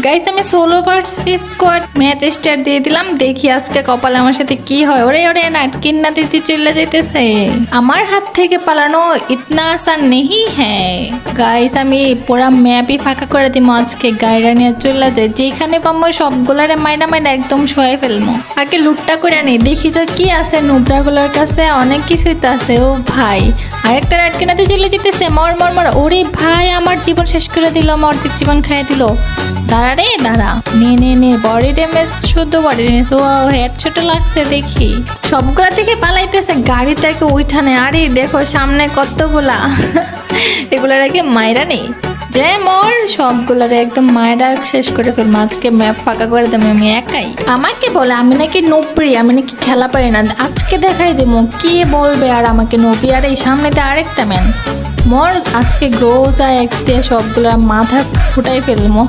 Guys আমি solo versus squad match start দিয়ে দিলাম, দেখি আজকে কপালে আমার সাথে কি হয়। ওরে ওরে নাটকিন না দিতে চলে যাইতেছে, আমার হাত থেকে পালানো ইতনা আসান নেই হ্যাঁ। গাইস আমি পুরা ম্যাপই ফাঁকা করে দিব আজকে, গাইরা নিয়ে চলে যায়, যেখানে পাবো সবগুলারে মাইনা মাইনা একদম শোয়ে ফেলবো। আগে লুটটা করে নি, দেখি তো কি আছে নুবরাগুলোর কাছে, অনেক কিছুই তো আছে। ও ভাই আরেকটা নাটকিনাতে চলে যেতেছে, মর মর মর। ওরে ভাই আমার জীবন শেষ করে দিল, অর্ধেক জীবন খাইয়ে দিল। দাঁড়া রে দাঁড়া, নে বডি ড্যামেজ, শুদ্ধ বডি ড্যামেজ। ও হেড ছোট লাগছে দেখি, সবগুলা থেকে পালাইতেছে গাড়ি থেকে উঠানে। আরে দেখো সামনে কতগুলা এগুলার আগে মাইরা নেই যে মোর সবগুলারে একদম মায়েরা শেষ করে ফেলবো আজকে, ম্যাপ ফাঁকা করে দেবো আমি একাই। আমাকে বলে আমি নাকি নুপড়ি, আমি নাকি খেলা পারি না, আজকে দেখাই দেবো কি বলবে আর আমাকে নুপড়ি। আর এই সামনেতে আরেকটা ম্যান মোর আজকে গ্রোজা এক্স দিয়ে সবগুলা মাথা ফুটাই ফেলবো।